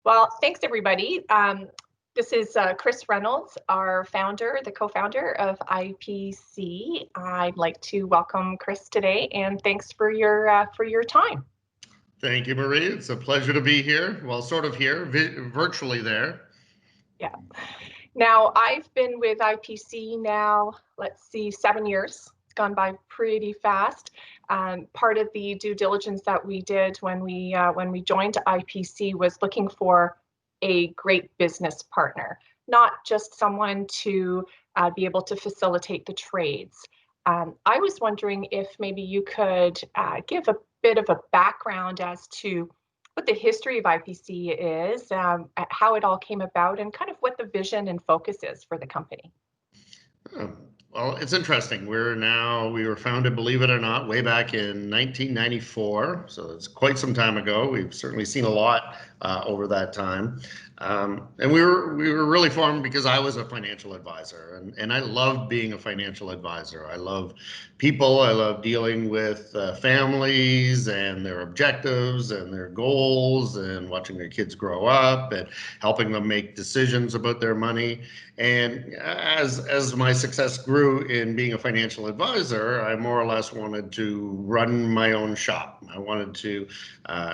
Well, thanks everybody. This is Chris Reynolds, our founder, the co-founder of IPC. I'd like to welcome Chris today, and thanks for your time. Thank you, Marie. It's a pleasure to be here. Well, sort of here, virtually there. Yeah. Now, I've been with IPC now, let's see, 7 years. It's gone by pretty fast. Part of the due diligence that we did when we joined IPC was looking for a great business partner, not just someone to be able to facilitate the trades. I was wondering if maybe you could give a bit of a background as to what the history of IPC is, how it all came about, and kind of what the vision and focus is for the company. Well, it's interesting. We were founded, believe it or not, way back in 1994. So it's quite some time ago. We've certainly seen a lot over that time. And we were really formed because I was a financial advisor, and I loved being a financial advisor. I love people. I love dealing with families and their objectives and their goals, and watching their kids grow up and helping them make decisions about their money. And as my success grew in being a financial advisor, I more or less wanted to run my own shop. I wanted to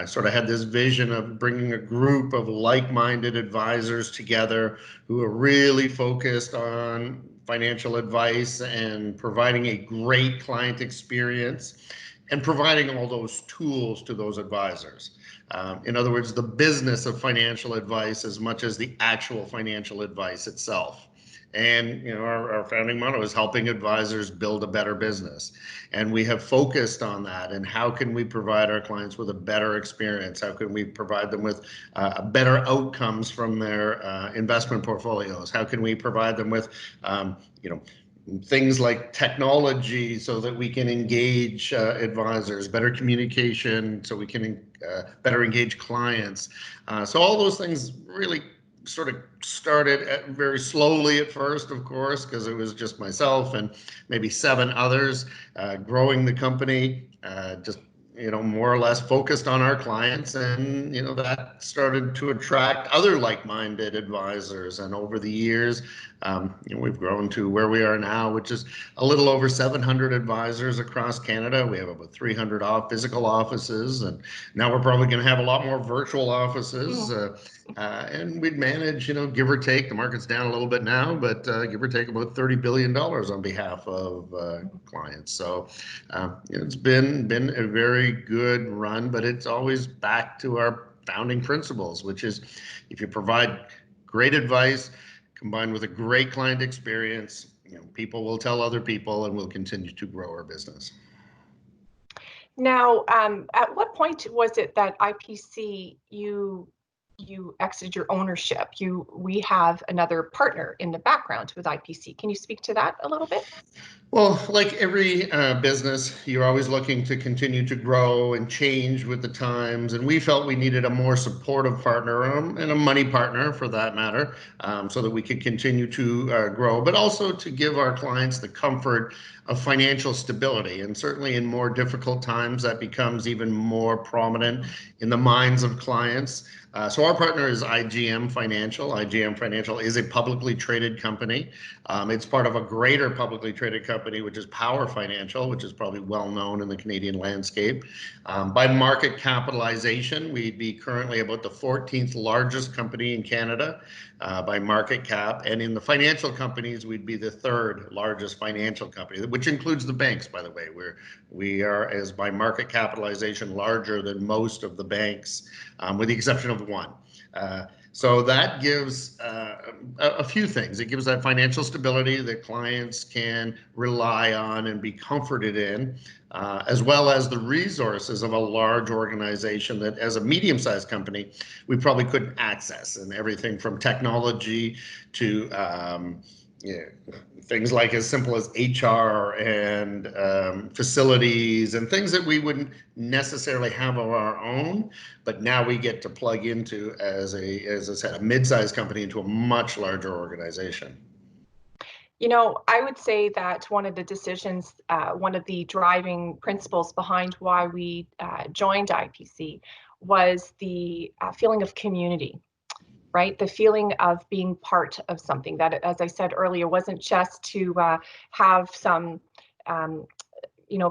sort of had this vision of bringing a group of like-minded advisors together who are really focused on financial advice and providing a great client experience and providing all those tools to those advisors. In other words, the business of financial advice as much as the actual financial advice itself. And our founding motto is helping advisors build a better business. And we have focused on that. And how can we provide our clients with a better experience? How can we provide them with better outcomes from their investment portfolios? How can we provide them with things like technology so that we can engage advisors, better communication so we can better engage clients. So all those things really sort of started very slowly at first, of course, because it was just myself and maybe 7 others growing the company, just more or less focused on our clients, and that started to attract other like-minded advisors. And over the years, we've grown to where we are now, which is a little over 700 advisors across Canada. We have about 300 physical offices, and now we're probably going to have a lot more virtual offices. And we'd manage, give or take, the market's down a little bit now, but give or take about $30 billion on behalf of clients. So it's been a very good run, but it's always back to our founding principles, which is if you provide great advice combined with a great client experience, people will tell other people, and we'll continue to grow our business. Now, at what point was it that IPC you exited your ownership? We have another partner in the background with IPC. Can you speak to that a little bit? Well, like every business, you're always looking to continue to grow and change with the times. And we felt we needed a more supportive partner and a money partner, for that matter, so that we could continue to grow, but also to give our clients the comfort of financial stability. And certainly in more difficult times, that becomes even more prominent in the minds of clients. So our partner is IGM Financial. IGM Financial is a publicly traded company. It's part of a greater publicly traded company, which is Power Financial, which is probably well known in the Canadian landscape. By market capitalization, we'd be currently about the 14th largest company in Canada by market cap. And in the financial companies, we'd be the 3rd largest financial company, which includes the banks, by the way. We are, as by market capitalization, larger than most of the banks, with the exception of one. So that gives a few things. It gives that financial stability that clients can rely on and be comforted in, as well as the resources of a large organization that, as a medium-sized company, we probably couldn't access. And everything from technology to things like as simple as HR and facilities and things that we wouldn't necessarily have of our own, but now we get to plug into, as I said, a mid-sized company into a much larger organization. I would say that one of the decisions, one of the driving principles behind why we joined IPC was the feeling of community. right? The feeling of being part of something that, as I said earlier, wasn't just to have some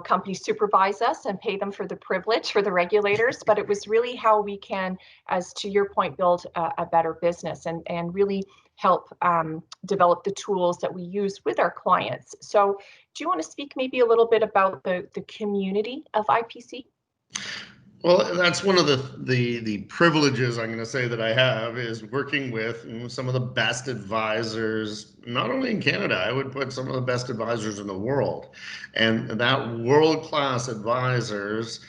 companies supervise us and pay them for the privilege for the regulators, but it was really how we can, as to your point, build a better business and really help develop the tools that we use with our clients. So do you want to speak maybe a little bit about the community of IPC? Well, that's one of the privileges I'm going to say that I have is working with some of the best advisors, not only in Canada, I would put some of the best advisors in the world. And that world-class advisors,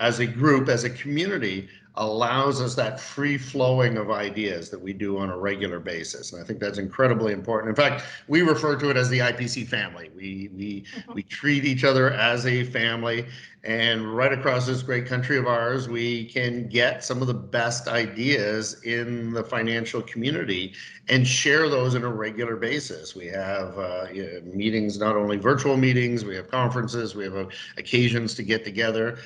as a group, as a community, allows us that free flowing of ideas that we do on a regular basis. And I think that's incredibly important. In fact, we refer to it as the IPC family. We treat each other as a family. And right across this great country of ours, we can get some of the best ideas in the financial community and share those on a regular basis. We have meetings, not only virtual meetings, we have conferences, we have occasions to get together.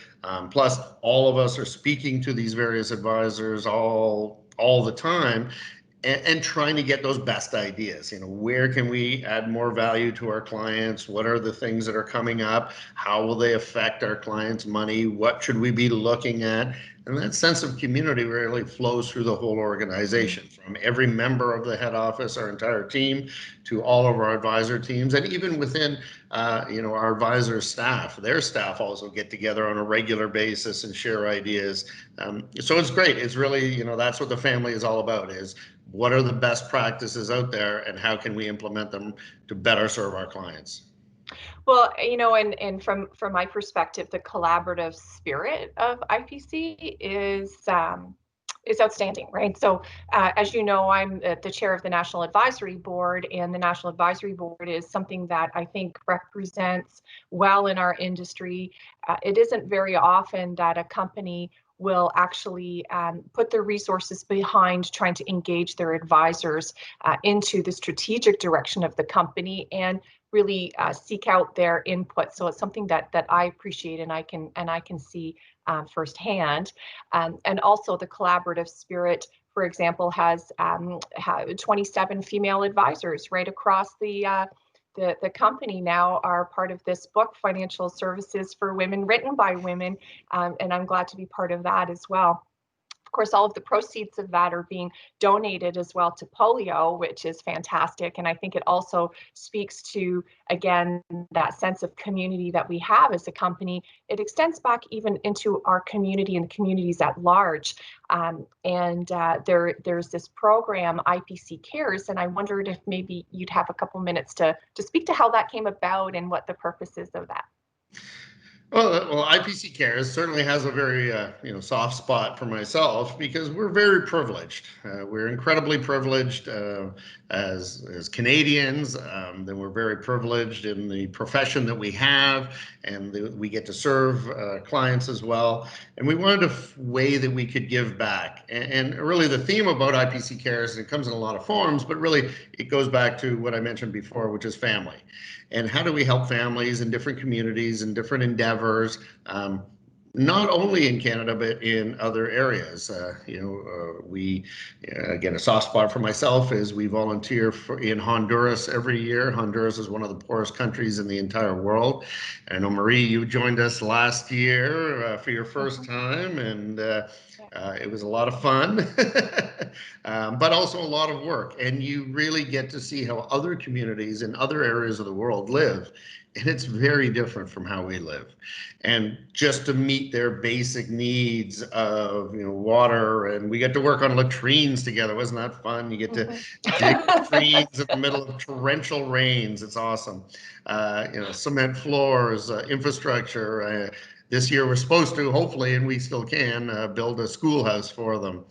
Plus, all of us are speaking to these various advisors all the time. And trying to get those best ideas. Where can we add more value to our clients? What are the things that are coming up? How will they affect our clients' money? What should we be looking at? And that sense of community really flows through the whole organization, from every member of the head office, our entire team, to all of our advisor teams, and even within our advisor staff. Their staff also get together on a regular basis and share ideas. So it's great. It's really, that's what the family is all about, is what are the best practices out there and how can we implement them to better serve our clients? Well, and from my perspective, the collaborative spirit of IPC is outstanding, right? So, as you know, I'm the chair of the National Advisory Board, and the National Advisory Board is something that I think represents well in our industry. It isn't very often that a company will actually put their resources behind trying to engage their advisors into the strategic direction of the company and really seek out their input. So it's something that I appreciate and I can see firsthand. And also the collaborative spirit, for example, has 27 female advisors right across the company now are part of this book, Financial Services for Women, written by women, and I'm glad to be part of that as well. Of course, all of the proceeds of that are being donated as well to polio, which is fantastic. And I think it also speaks to, again, that sense of community that we have as a company. It extends back even into our community and the communities at large. There's this program, IPC Cares, and I wondered if maybe you'd have a couple minutes to speak to how that came about and what the purpose is of that. Well, IPC Cares certainly has a very soft spot for myself because we're very privileged. We're incredibly privileged as Canadians. Then we're very privileged in the profession that we have, and we get to serve clients as well. And we wanted a way that we could give back. And really, the theme about IPC Cares, and it comes in a lot of forms, but really it goes back to what I mentioned before, which is family. And how do we help families in different communities and different endeavors, not only in Canada, but in other areas? Again, a soft spot for myself is we volunteer in Honduras every year. Honduras is one of the poorest countries in the entire world. I know, Marie, you joined us last year for your first time, and it was a lot of fun, but also a lot of work. And you really get to see how other communities in other areas of the world live. And it's very different from how we live. And just to meet their basic needs of water, and we get to work on latrines together. Wasn't that fun? You get to dig latrines in the middle of torrential rains. It's awesome. Cement floors, infrastructure. This year we're supposed to, hopefully, and we still can, build a schoolhouse for them.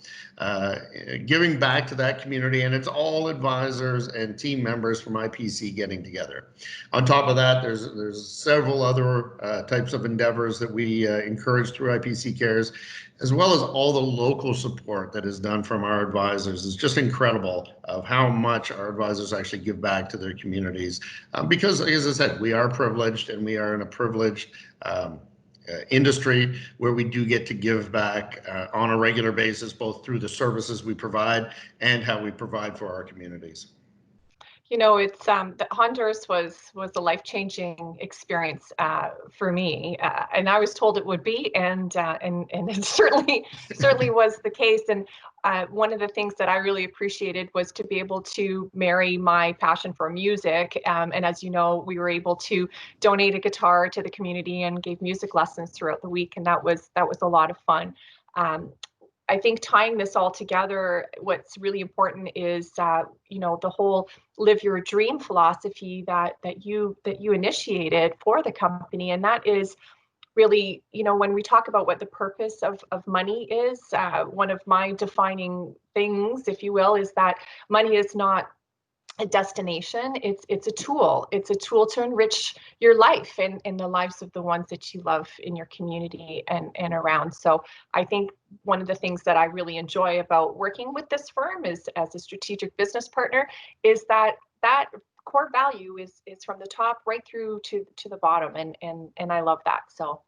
Giving back to that community, and it's all advisors and team members from IPC getting together. On top of that, there's several other types of endeavors that we encourage through IPC Cares, as well as all the local support that is done from our advisors. It's just incredible of how much our advisors actually give back to their communities. Because, as I said, we are privileged, and we are in a privileged industry where we do get to give back on a regular basis, both through the services we provide and how we provide for our communities. You know, it's Honduras was a life-changing experience for me, and I was told it would be, and it certainly was the case. And one of the things that I really appreciated was to be able to marry my passion for music. And as you know, we were able to donate a guitar to the community and gave music lessons throughout the week, and that was a lot of fun. I think tying this all together, what's really important is, you know, the whole live your dream philosophy that you initiated for the company, and that is really, you know, when we talk about what the purpose of money is, one of my defining things, if you will, is that money is not a destination. It's a tool. It's a tool to enrich your life and the lives of the ones that you love in your community and around. So I think one of the things that I really enjoy about working with this firm is as a strategic business partner is that core value is from the top right through to the bottom, and I love that. So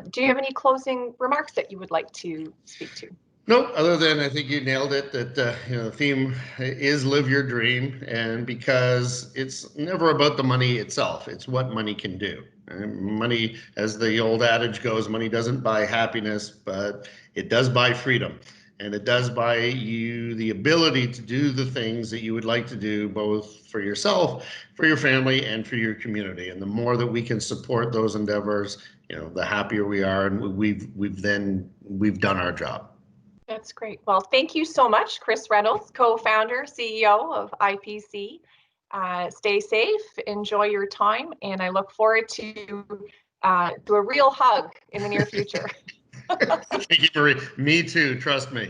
do you have any closing remarks that you would like to speak to? No, other than I think you nailed it, that you know, the theme is live your dream, and because it's never about the money itself, it's what money can do. And money, as the old adage goes, money doesn't buy happiness, but it does buy freedom, and it does buy you the ability to do the things that you would like to do, both for yourself, for your family, and for your community. And the more that we can support those endeavors, you know, the happier we are, and we've done our job. That's great. Well, thank you so much, Chris Reynolds, co-founder, CEO of IPC. Stay safe, enjoy your time, and I look forward to a real hug in the near future. Thank you, Marie. Me too, trust me.